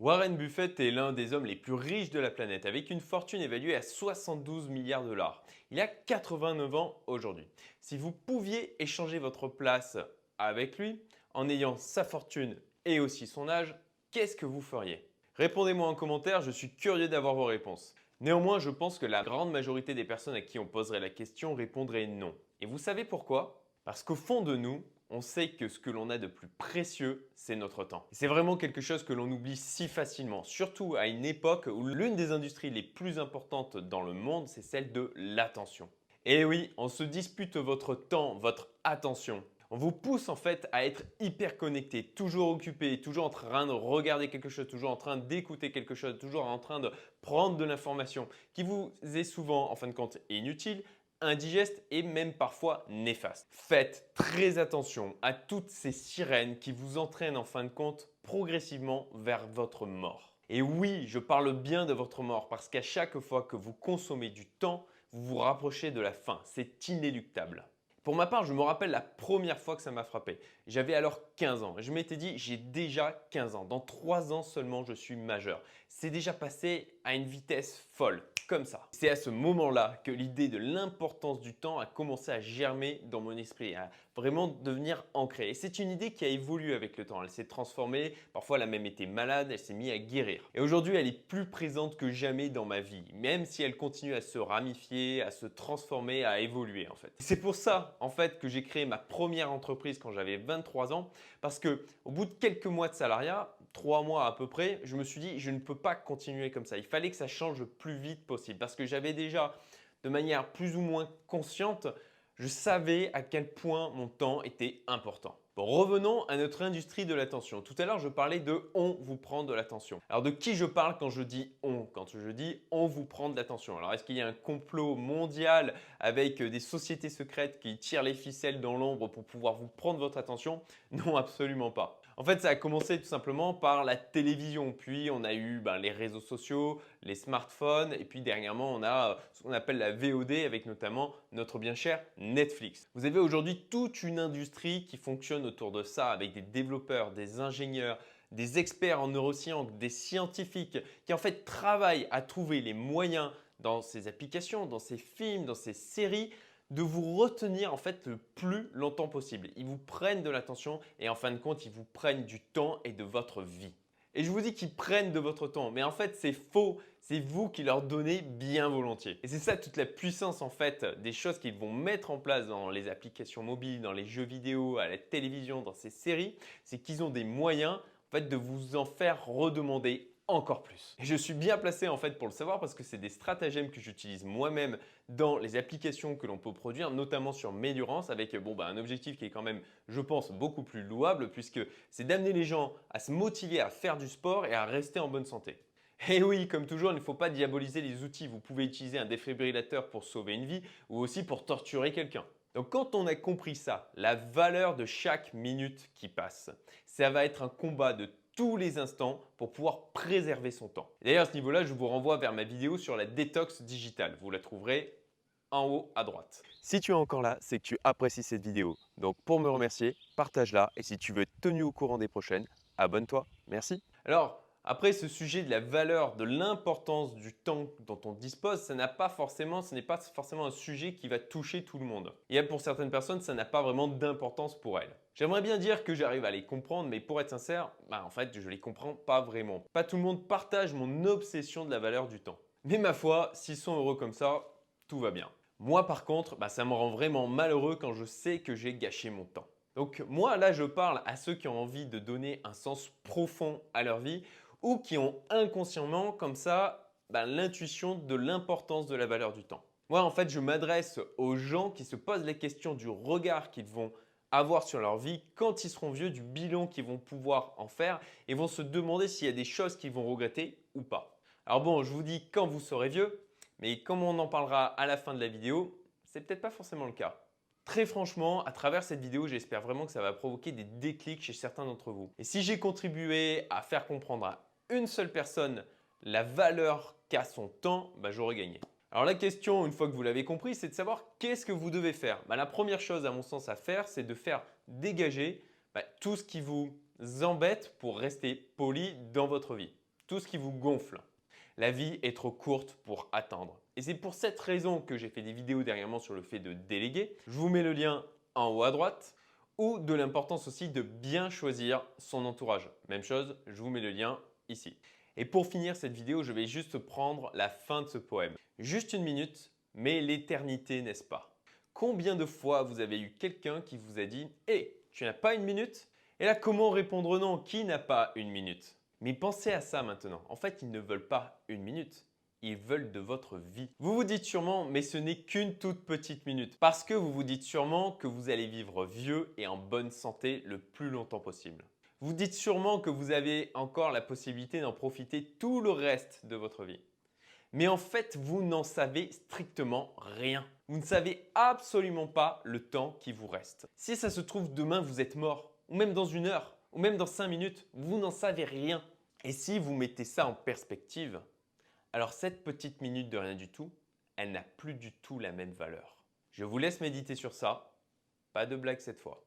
Warren Buffett est l'un des hommes les plus riches de la planète, avec une fortune évaluée à 72 milliards de dollars. Il a 89 ans aujourd'hui. Si vous pouviez échanger votre place avec lui, en ayant sa fortune et aussi son âge, qu'est-ce que vous feriez? Répondez-moi en commentaire, je suis curieux d'avoir vos réponses. Néanmoins, je pense que la grande majorité des personnes à qui on poserait la question répondraient non. Et vous savez pourquoi? Parce qu'au fond de nous, on sait que ce que l'on a de plus précieux, c'est notre temps. Et c'est vraiment quelque chose que l'on oublie si facilement, surtout à une époque où l'une des industries les plus importantes dans le monde, c'est celle de l'attention. Et oui, on se dispute votre temps, votre attention. On vous pousse en fait à être hyper connecté, toujours occupé, toujours en train de regarder quelque chose, toujours en train d'écouter quelque chose, toujours en train de prendre de l'information qui vous est souvent en fin de compte inutile, indigeste et même parfois néfaste. Faites très attention à toutes ces sirènes qui vous entraînent en fin de compte progressivement vers votre mort. Et oui, je parle bien de votre mort parce qu'à chaque fois que vous consommez du temps, vous vous rapprochez de la fin. C'est inéluctable. Pour ma part, je me rappelle la première fois que ça m'a frappé. J'avais alors 15 ans et je m'étais dit, j'ai déjà 15 ans. Dans 3 ans seulement, je suis majeur. C'est déjà passé à une vitesse folle, comme ça. C'est à ce moment-là que l'idée de l'importance du temps a commencé à germer dans mon esprit, à vraiment devenir ancrée. Et c'est une idée qui a évolué avec le temps. Elle s'est transformée, parfois elle a même été malade, elle s'est mise à guérir. Et aujourd'hui, elle est plus présente que jamais dans ma vie, même si elle continue à se ramifier, à se transformer, à évoluer en fait. C'est pour ça en fait que j'ai créé ma première entreprise quand j'avais 23 ans parce que au bout de quelques mois de salariat, 3 mois à peu près, je me suis dit je ne peux pas continuer comme ça. Il fallait que ça change le plus vite possible parce que j'avais déjà de manière plus ou moins consciente, je savais à quel point mon temps était important. Bon, revenons à notre industrie de l'attention. Tout à l'heure, je parlais de on vous prend de l'attention. Alors de qui je parle quand je dis on? Quand je dis on vous prend de l'attention. Alors est-ce qu'il y a un complot mondial avec des sociétés secrètes qui tirent les ficelles dans l'ombre pour pouvoir vous prendre votre attention? Non, absolument pas. En fait, ça a commencé tout simplement par la télévision, puis on a eu les réseaux sociaux, les smartphones, et puis dernièrement, on a ce qu'on appelle la VOD avec notamment notre bien cher Netflix. Vous avez aujourd'hui toute une industrie qui fonctionne autour de ça avec des développeurs, des ingénieurs, des experts en neurosciences, des scientifiques qui en fait travaillent à trouver les moyens dans ces applications, dans ces films, dans ces séries de vous retenir en fait le plus longtemps possible. Ils vous prennent de l'attention et en fin de compte, ils vous prennent du temps et de votre vie. Et je vous dis qu'ils prennent de votre temps, mais en fait c'est faux, c'est vous qui leur donnez bien volontiers. Et c'est ça toute la puissance en fait des choses qu'ils vont mettre en place dans les applications mobiles, dans les jeux vidéo, à la télévision, dans ces séries, c'est qu'ils ont des moyens en fait de vous en faire redemander encore plus. Et je suis bien placé en fait pour le savoir parce que c'est des stratagèmes que j'utilise moi-même dans les applications que l'on peut produire, notamment sur Medurance avec un objectif qui est quand même, je pense, beaucoup plus louable puisque c'est d'amener les gens à se motiver à faire du sport et à rester en bonne santé. Et oui, comme toujours, il ne faut pas diaboliser les outils. Vous pouvez utiliser un défibrillateur pour sauver une vie ou aussi pour torturer quelqu'un. Donc quand on a compris ça, la valeur de chaque minute qui passe, ça va être un combat de tous les instants pour pouvoir préserver son temps. D'ailleurs, à ce niveau-là, je vous renvoie vers ma vidéo sur la détox digitale. Vous la trouverez en haut à droite. Si tu es encore là, c'est que tu apprécies cette vidéo. Donc pour me remercier, partage-la et si tu veux être tenu au courant des prochaines, abonne-toi. Merci. Alors, après ce sujet de la valeur, de l'importance du temps dont on dispose, ce n'est pas forcément un sujet qui va toucher tout le monde. Et pour certaines personnes, ça n'a pas vraiment d'importance pour elles. J'aimerais bien dire que j'arrive à les comprendre, mais pour être sincère, en fait, je les comprends pas vraiment. Pas tout le monde partage mon obsession de la valeur du temps. Mais ma foi, s'ils sont heureux comme ça, tout va bien. Moi, par contre, ça me rend vraiment malheureux quand je sais que j'ai gâché mon temps. Donc moi, là, je parle à ceux qui ont envie de donner un sens profond à leur vie ou qui ont inconsciemment comme ça l'intuition de l'importance de la valeur du temps. Moi, en fait, je m'adresse aux gens qui se posent les questions du regard qu'ils vont avoir sur leur vie quand ils seront vieux, du bilan qu'ils vont pouvoir en faire et vont se demander s'il y a des choses qu'ils vont regretter ou pas. Alors bon, je vous dis quand vous serez vieux, mais comme on en parlera à la fin de la vidéo, c'est peut-être pas forcément le cas. Très franchement, à travers cette vidéo, j'espère vraiment que ça va provoquer des déclics chez certains d'entre vous. Et si j'ai contribué à faire comprendre à une seule personne la valeur qu'a son temps, j'aurais gagné. Alors la question, une fois que vous l'avez compris, c'est de savoir qu'est-ce que vous devez faire. La première chose à mon sens à faire, c'est de faire dégager tout ce qui vous embête pour rester poli dans votre vie. tout ce qui vous gonfle. La vie est trop courte pour attendre. Et c'est pour cette raison que j'ai fait des vidéos dernièrement sur le fait de déléguer. Je vous mets le lien en haut à droite ou de l'importance aussi de bien choisir son entourage. Même chose, je vous mets le lien ici. Et pour finir cette vidéo, je vais juste prendre la fin de ce poème. Juste une minute, mais l'éternité, n'est-ce pas? Combien de fois vous avez eu quelqu'un qui vous a dit « Hé, tu n'as pas une minute ?» Et là, comment répondre non? Qui n'a pas une minute? Mais pensez à ça maintenant. En fait, ils ne veulent pas une minute. Ils veulent de votre vie. Vous vous dites sûrement, mais ce n'est qu'une toute petite minute. Parce que vous vous dites sûrement que vous allez vivre vieux et en bonne santé le plus longtemps possible. Vous dites sûrement que vous avez encore la possibilité d'en profiter tout le reste de votre vie. Mais en fait, vous n'en savez strictement rien. Vous ne savez absolument pas le temps qui vous reste. Si ça se trouve, demain, vous êtes mort, ou même dans 1 heure, ou même dans 5 minutes, vous n'en savez rien. Et si vous mettez ça en perspective, alors cette petite minute de rien du tout, elle n'a plus du tout la même valeur. Je vous laisse méditer sur ça. Pas de blague cette fois.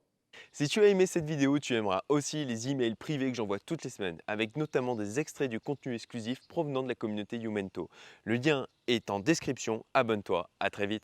Si tu as aimé cette vidéo, tu aimeras aussi les emails privés que j'envoie toutes les semaines, avec notamment des extraits du contenu exclusif provenant de la communauté Youmento. Le lien est en description, abonne-toi, à très vite.